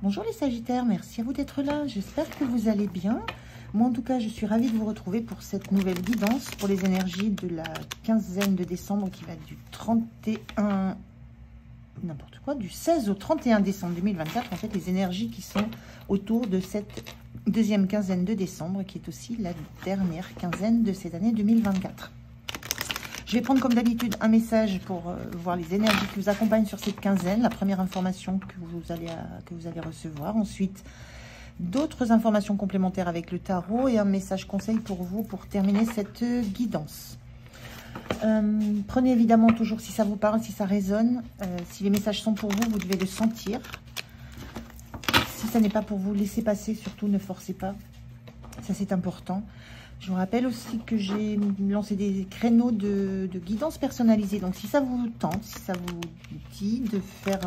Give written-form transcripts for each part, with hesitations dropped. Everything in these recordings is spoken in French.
Bonjour les Sagittaires, merci à vous d'être là. J'espère que vous allez bien. Moi en tout cas, je suis ravie de vous retrouver pour cette nouvelle guidance pour les énergies de la quinzaine de décembre qui va du 31... n'importe quoi, du 16 au 31 décembre 2024. En fait, les énergies qui sont autour de cette deuxième quinzaine de décembre qui est aussi la dernière quinzaine de cette année 2024. Je vais prendre comme d'habitude un message pour voir les énergies qui vous accompagnent sur cette quinzaine. La première information que vous allez recevoir. Ensuite, d'autres informations complémentaires avec le tarot et un message conseil pour vous pour terminer cette guidance. Prenez évidemment toujours si ça vous parle, si ça résonne. Si les messages sont pour vous, vous devez le sentir. Si ça n'est pas pour vous, laissez passer. Surtout, ne forcez pas. Ça, c'est important. Je vous rappelle aussi que j'ai lancé des créneaux de guidance personnalisée. Donc, si ça vous tente, si ça vous dit de faire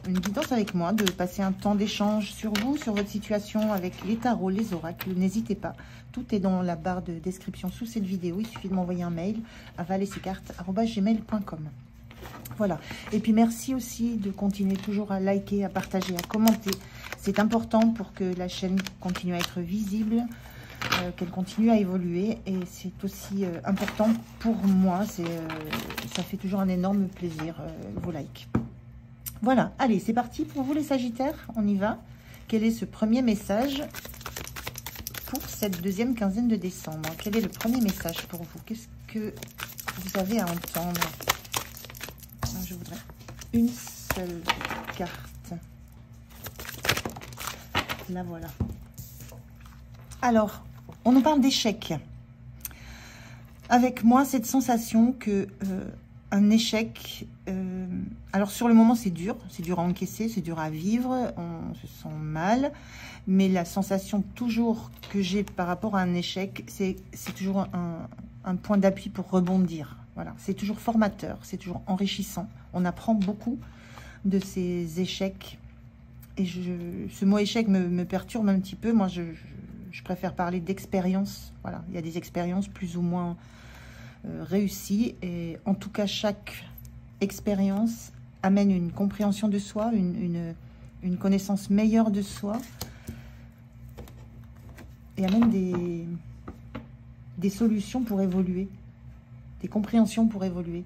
une guidance avec moi, de passer un temps d'échange sur vous, sur votre situation avec les tarots, les oracles, n'hésitez pas. Tout est dans la barre de description sous cette vidéo. Il suffit de m'envoyer un mail à valescartes@gmail.com. Voilà. Et puis, merci aussi de continuer toujours à liker, à partager, à commenter. C'est important pour que la chaîne continue à être visible, qu'elle continue à évoluer, et c'est aussi important pour moi. Ça fait toujours un énorme plaisir, vos likes. Voilà, allez, c'est parti pour vous les Sagittaires, on y va. Quel est ce premier message pour cette deuxième quinzaine de décembre? Quel est le premier message pour vous? Qu'est-ce que vous avez à entendre? Je voudrais une seule carte. La voilà. Alors, on nous parle d'échec. Avec moi, cette sensation que un échec... alors, sur le moment, c'est dur à encaisser, c'est dur à vivre, on se sent mal. Mais la sensation toujours que j'ai par rapport à un échec, c'est toujours un point d'appui pour rebondir. Voilà, c'est toujours formateur, c'est toujours enrichissant. On apprend beaucoup de ces échecs. Et ce mot échec me perturbe un petit peu. Moi, je préfère parler d'expérience. Voilà, il y a des expériences plus ou moins réussies. Et en tout cas, chaque expérience amène une compréhension de soi, une connaissance meilleure de soi. Et amène des solutions pour évoluer. Des compréhensions pour évoluer.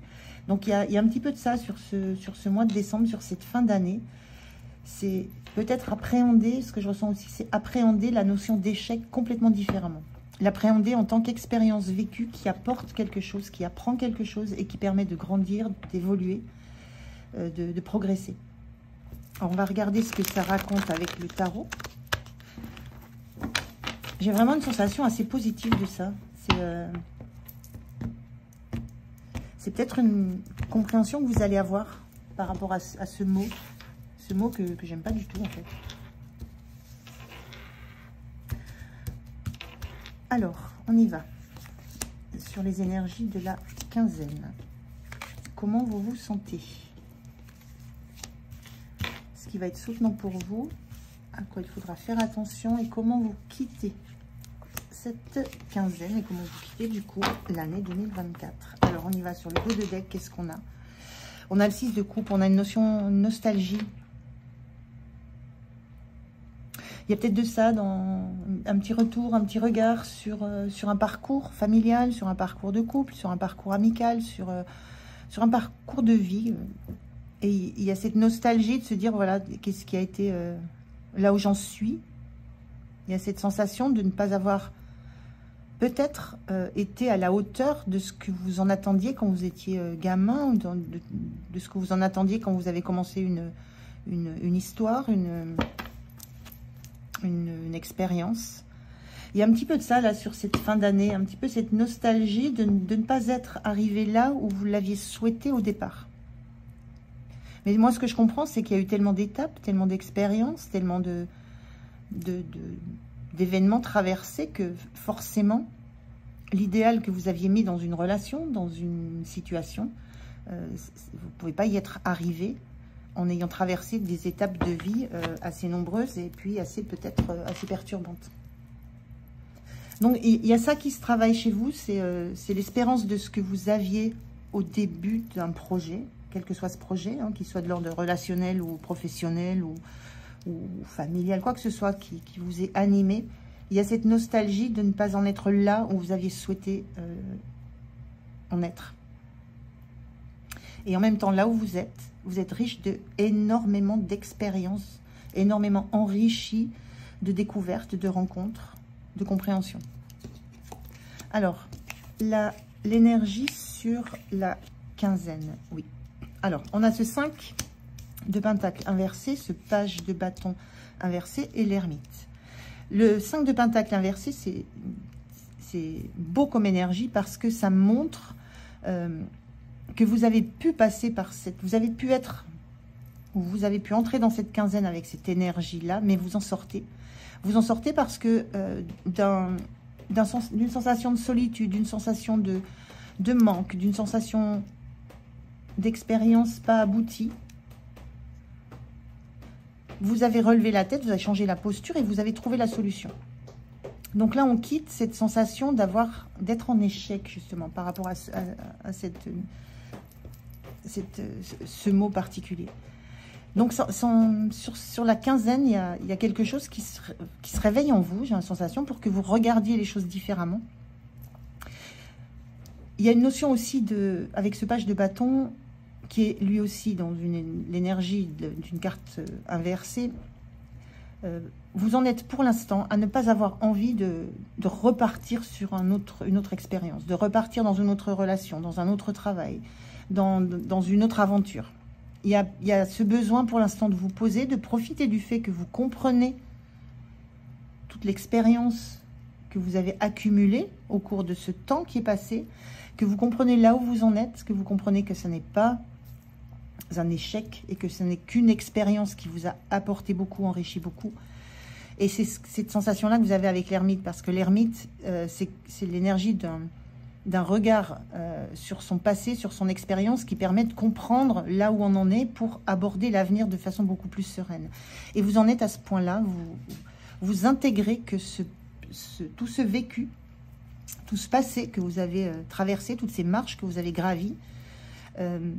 Donc, il y a un petit peu de ça sur ce mois de décembre, sur cette fin d'année. C'est peut-être appréhender, ce que je ressens aussi, c'est appréhender la notion d'échec complètement différemment. L'appréhender en tant qu'expérience vécue qui apporte quelque chose, qui apprend quelque chose et qui permet de grandir, d'évoluer, de progresser. Alors, on va regarder ce que ça raconte avec le tarot. J'ai vraiment une sensation assez positive de ça. C'est peut-être une compréhension que vous allez avoir par rapport à ce mot. Ce mot que j'aime pas du tout, en fait. Alors, on y va. Sur les énergies de la quinzaine. Comment vous vous sentez? Ce qui va être soutenant pour vous, à quoi il faudra faire attention, et comment vous quittez cette quinzaine, et comment vous quittez, du coup, l'année 2024. Alors, on y va sur le dos de deck. Qu'est-ce qu'on a? On a le 6 de coupe, on a une notion nostalgie. Il y a peut-être de ça, dans un petit retour, un petit regard sur un parcours familial, sur un parcours de couple, sur un parcours amical, sur un parcours de vie. Et il y a cette nostalgie de se dire, voilà, qu'est-ce qui a été là où j'en suis. Il y a cette sensation de ne pas avoir peut-être été à la hauteur de ce que vous en attendiez quand vous étiez gamin, ou de ce que vous en attendiez quand vous avez commencé une histoire, une expérience. Il y a un petit peu de ça là sur cette fin d'année, un petit peu cette nostalgie de ne pas être arrivé là où vous l'aviez souhaité au départ. Mais moi, ce que je comprends, c'est qu'il y a eu tellement d'étapes, tellement d'expériences, tellement d'événements traversés que forcément, l'idéal que vous aviez mis dans une relation, dans une situation, vous ne pouvez pas y être arrivé en ayant traversé des étapes de vie assez nombreuses et puis peut-être assez perturbantes. Donc, il y a ça qui se travaille chez vous, c'est l'espérance de ce que vous aviez au début d'un projet, quel que soit ce projet, hein, qu'il soit de l'ordre relationnel ou professionnel ou familial, quoi que ce soit qui vous est animé. Il y a cette nostalgie de ne pas en être là où vous aviez souhaité en être. Et en même temps, là où vous êtes riche de énormément d'expériences, énormément enrichi de découvertes, de rencontres, de compréhension. Alors, l'énergie sur la quinzaine, oui. Alors, on a ce 5 de pentacle inversé, ce page de bâton inversé et l'ermite. Le 5 de pentacle inversé, c'est beau comme énergie parce que ça montre que vous avez pu passer par cette... Vous avez pu être... Vous avez pu entrer dans cette quinzaine avec cette énergie-là, mais vous en sortez. Vous en sortez parce que d'une sensation de solitude, d'une sensation de manque, d'une sensation d'expérience pas aboutie, vous avez relevé la tête, vous avez changé la posture et vous avez trouvé la solution. Donc là, on quitte cette sensation d'être en échec, justement, par rapport à ce mot particulier. Donc, sur la quinzaine, il y a quelque chose qui se réveille en vous, j'ai la sensation, pour que vous regardiez les choses différemment. Il y a une notion aussi, avec ce page de bâton, qui est lui aussi dans l'énergie d'une carte inversée. Vous en êtes pour l'instant à ne pas avoir envie de repartir sur une autre expérience, de repartir dans une autre relation, dans un autre travail, dans une autre aventure. Il y a ce besoin pour l'instant de vous poser, de profiter du fait que vous comprenez toute l'expérience que vous avez accumulée au cours de ce temps qui est passé, que vous comprenez là où vous en êtes, que vous comprenez que ce n'est pas un échec et que ce n'est qu'une expérience qui vous a apporté beaucoup, enrichi beaucoup. Et c'est cette sensation-là que vous avez avec l'ermite, parce que l'ermite, c'est l'énergie d'un regard sur son passé, sur son expérience, qui permet de comprendre là où on en est pour aborder l'avenir de façon beaucoup plus sereine. Et vous en êtes à ce point-là, vous intégrez que tout ce vécu, tout ce passé que vous avez traversé, toutes ces marches que vous avez gravies,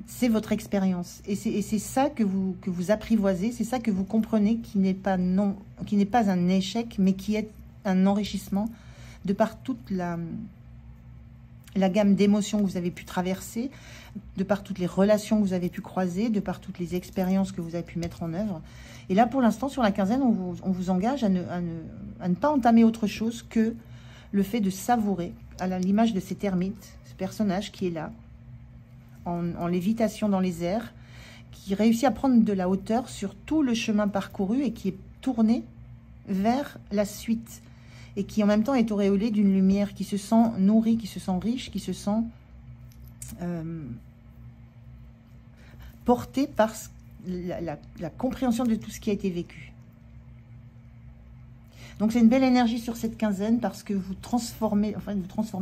c'est votre expérience. Et c'est ça que vous apprivoisez, c'est ça que vous comprenez qui n'est pas un échec, mais qui est un enrichissement de par toute la gamme d'émotions que vous avez pu traverser, de par toutes les relations que vous avez pu croiser, de par toutes les expériences que vous avez pu mettre en œuvre. Et là, pour l'instant, sur la quinzaine, on vous engage à ne pas entamer autre chose que le fait de savourer, à l'image de cet ermite, ce personnage qui est là, en lévitation dans les airs, qui réussit à prendre de la hauteur sur tout le chemin parcouru et qui est tourné vers la suite. Et qui en même temps est auréolé d'une lumière, qui se sent nourrie, qui se sent riche, qui se sent portée par la compréhension de tout ce qui a été vécu. Donc c'est une belle énergie sur cette quinzaine parce que vous transformez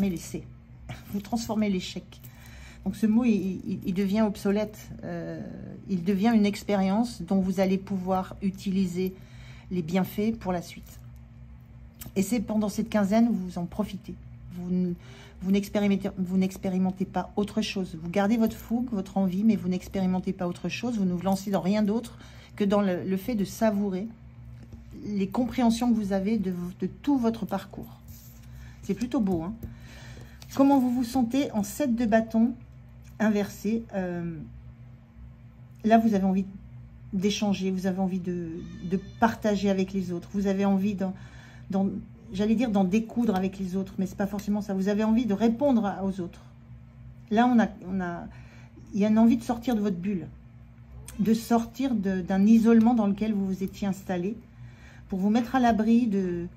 l'essai, vous transformez l'échec. Donc ce mot, il devient obsolète, il devient une expérience dont vous allez pouvoir utiliser les bienfaits pour la suite. Et c'est pendant cette quinzaine où vous en profitez. Vous n'expérimentez pas autre chose. Vous gardez votre fougue, votre envie, mais vous n'expérimentez pas autre chose. Vous ne vous lancez dans rien d'autre que dans le fait de savourer les compréhensions que vous avez de tout votre parcours. C'est plutôt beau, hein? Comment vous vous sentez en 7 de bâton inversé? Là, vous avez envie d'échanger, vous avez envie de partager avec les autres. Vous avez envie j'allais dire d'en découdre avec les autres, mais c'est pas forcément ça. Vous avez envie de répondre aux autres. Là, il y a une envie de sortir de votre bulle, de sortir d'un isolement dans lequel vous vous étiez installé, pour vous mettre à l'abri de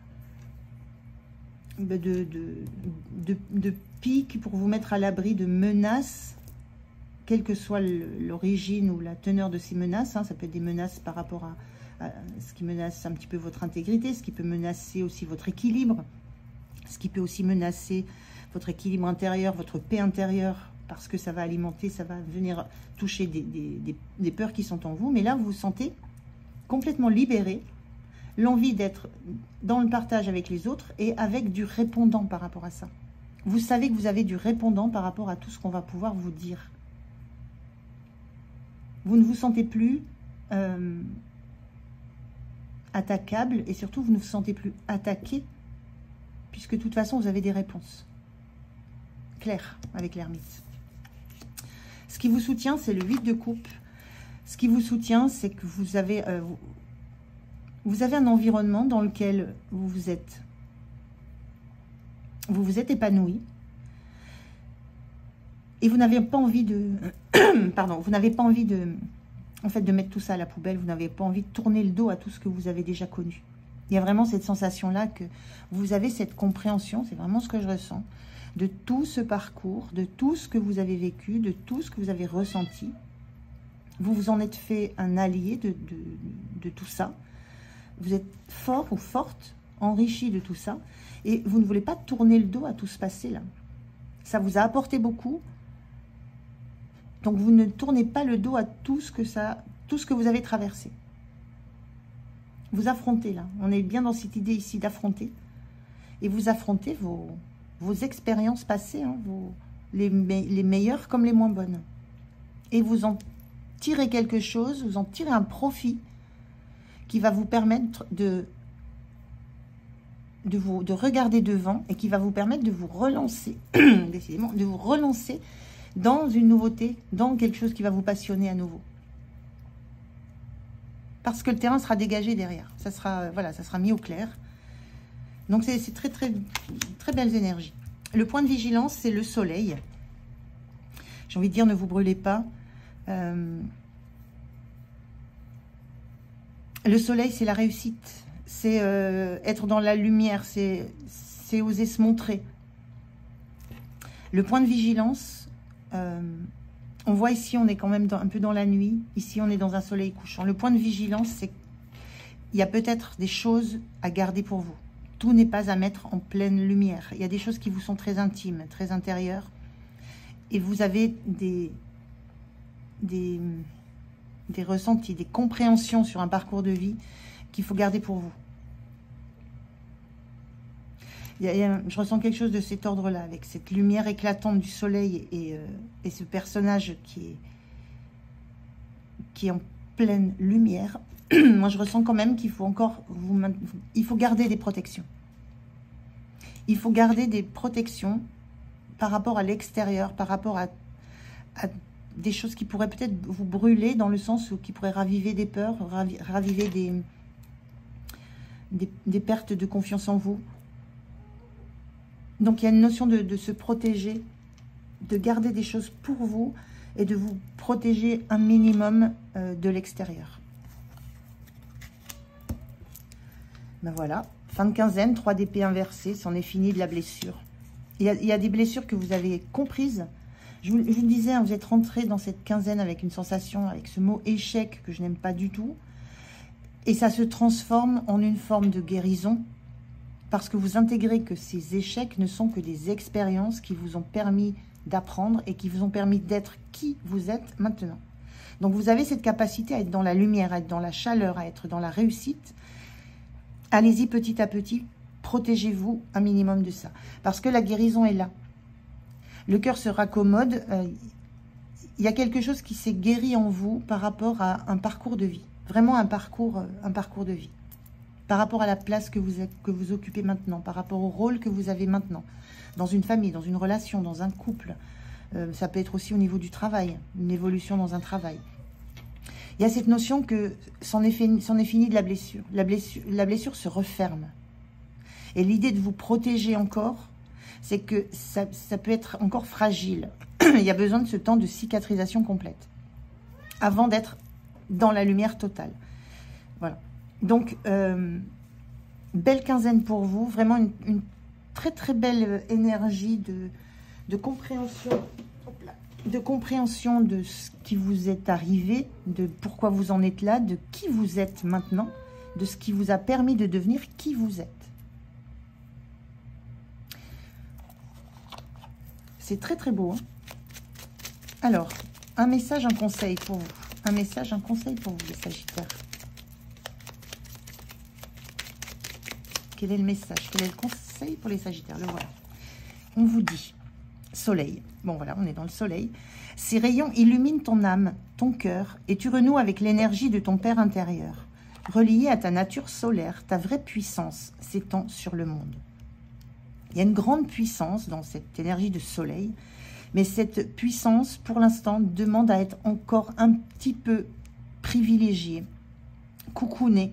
pics, pour vous mettre à l'abri de menaces, quelle que soit l'origine ou la teneur de ces menaces. Hein. Ça peut être des menaces par rapport à ce qui menace un petit peu votre intégrité, ce qui peut menacer aussi votre équilibre, ce qui peut aussi menacer votre équilibre intérieur, votre paix intérieure, parce que ça va alimenter, ça va venir toucher des peurs qui sont en vous. Mais là, vous vous sentez complètement libéré, l'envie d'être dans le partage avec les autres et avec du répondant par rapport à ça. Vous savez que vous avez du répondant par rapport à tout ce qu'on va pouvoir vous dire. Vous ne vous sentez plus attaquable et surtout, vous ne vous sentez plus attaqué puisque de toute façon, vous avez des réponses claires avec l'ermite. Ce qui vous soutient, c'est le 8 de coupe. Ce qui vous soutient, c'est que vous avez un environnement dans lequel vous vous êtes épanoui. Et vous n'avez pas envie de... pardon, vous n'avez pas envie de... En fait, de mettre tout ça à la poubelle. Vous n'avez pas envie de tourner le dos à tout ce que vous avez déjà connu. Il y a vraiment cette sensation-là que vous avez cette compréhension, c'est vraiment ce que je ressens, de tout ce parcours, de tout ce que vous avez vécu, de tout ce que vous avez ressenti. Vous vous en êtes fait un allié de tout ça. Vous êtes fort ou forte, enrichi de tout ça. Et vous ne voulez pas tourner le dos à tout ce passé-là. Ça vous a apporté beaucoup. Donc vous ne tournez pas le dos à tout ce que vous avez traversé. Vous affrontez là. On est bien dans cette idée ici d'affronter. Et vous affrontez vos expériences passées, hein, les meilleures comme les moins bonnes. Et vous en tirez quelque chose, vous en tirez un profit qui va vous permettre de regarder devant et qui va vous permettre de vous relancer, décidément, de vous relancer dans une nouveauté, dans quelque chose qui va vous passionner à nouveau. Parce que le terrain sera dégagé derrière. Ça sera, voilà, ça sera mis au clair. Donc, c'est très, très, très belles énergies. Le point de vigilance, c'est le soleil. J'ai envie de dire, ne vous brûlez pas. Le soleil, c'est la réussite. C'est être dans la lumière. C'est oser se montrer. Le point de vigilance, on voit ici, on est quand même un peu dans la nuit. Ici, on est dans un soleil couchant. Le point de vigilance, c'est qu'il y a peut-être des choses à garder pour vous. Tout n'est pas à mettre en pleine lumière. Il y a des choses qui vous sont très intimes, très intérieures. Et vous avez des ressentis, des compréhensions sur un parcours de vie qu'il faut garder pour vous. Je ressens quelque chose de cet ordre-là, avec cette lumière éclatante du soleil et ce personnage qui est en pleine lumière. Moi, je ressens quand même qu'il faut encore... il faut garder des protections. Il faut garder des protections par rapport à l'extérieur, par rapport à des choses qui pourraient peut-être vous brûler, dans le sens où qui pourraient raviver des peurs, raviver des pertes de confiance en vous. Donc, il y a une notion de se protéger, de garder des choses pour vous et de vous protéger un minimum de l'extérieur. Ben voilà, fin de quinzaine, 3 d'épée inversée, c'en est fini de la blessure. Il y a des blessures que vous avez comprises. Je vous le disais, hein, vous êtes rentré dans cette quinzaine avec une sensation, avec ce mot échec que je n'aime pas du tout. Et ça se transforme en une forme de guérison parce que vous intégrez que ces échecs ne sont que des expériences qui vous ont permis d'apprendre et qui vous ont permis d'être qui vous êtes maintenant. Donc vous avez cette capacité à être dans la lumière, à être dans la chaleur, à être dans la réussite. Allez-y petit à petit, protégez-vous un minimum de ça. Parce que la guérison est là. Le cœur se raccommode. Il y a quelque chose qui s'est guéri en vous par rapport à un parcours de vie. Vraiment un parcours de vie. Par rapport à la place que vous occupez maintenant. Par rapport au rôle que vous avez maintenant. Dans une famille, dans une relation, dans un couple. Ça peut être aussi au niveau du travail. Une évolution dans un travail. Il y a cette notion que c'en est fini de la blessure. La blessure se referme. Et l'idée de vous protéger encore, c'est que ça peut être encore fragile. Il y a besoin de ce temps de cicatrisation complète. Avant d'être dans la lumière totale. Voilà. Donc, belle quinzaine pour vous. Vraiment une très très belle énergie de compréhension. Hop là. De compréhension de ce qui vous est arrivé, de pourquoi vous en êtes là, de qui vous êtes maintenant, de ce qui vous a permis de devenir qui vous êtes. C'est très très beau. Hein. Alors, un message, un conseil pour vous. Un message, un conseil pour vous, les Sagittaires. Quel est le message? Quel est le conseil pour les Sagittaires? Le voilà. On vous dit, soleil. Bon, voilà, on est dans le soleil. Ces rayons illuminent ton âme, ton cœur, et tu renoues avec l'énergie de ton Père intérieur. relié à ta nature solaire, ta vraie puissance s'étend sur le monde. Il y a une grande puissance dans cette énergie de soleil, mais cette puissance, pour l'instant, demande à être encore un petit peu privilégiée, coucounée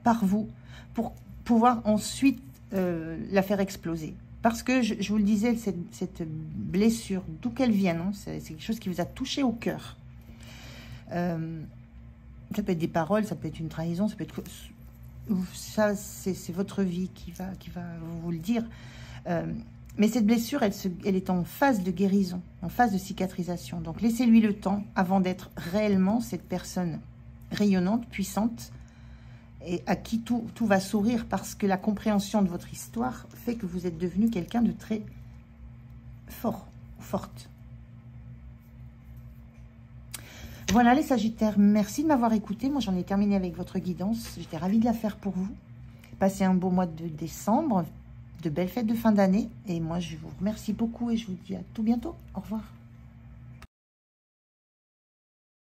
par vous, pour pouvoir ensuite la faire exploser. Parce que, je vous le disais, cette blessure, d'où qu'elle vienne, hein, c'est quelque chose qui vous a touché au cœur. Ça peut être des paroles, ça peut être une trahison, ça peut être... Ça, c'est votre vie qui va vous le dire. Mais cette blessure, elle est en phase de guérison, en phase de cicatrisation. Donc, laissez-lui le temps avant d'être réellement cette personne rayonnante, puissante, et à qui tout va sourire, parce que la compréhension de votre histoire fait que vous êtes devenu quelqu'un de très fort, forte. Voilà les Sagittaires, merci de m'avoir écouté. Moi, j'en ai terminé avec votre guidance. J'étais ravie de la faire pour vous. Passez un beau mois de décembre, de belles fêtes de fin d'année. Et moi, je vous remercie beaucoup et je vous dis à tout bientôt. Au revoir.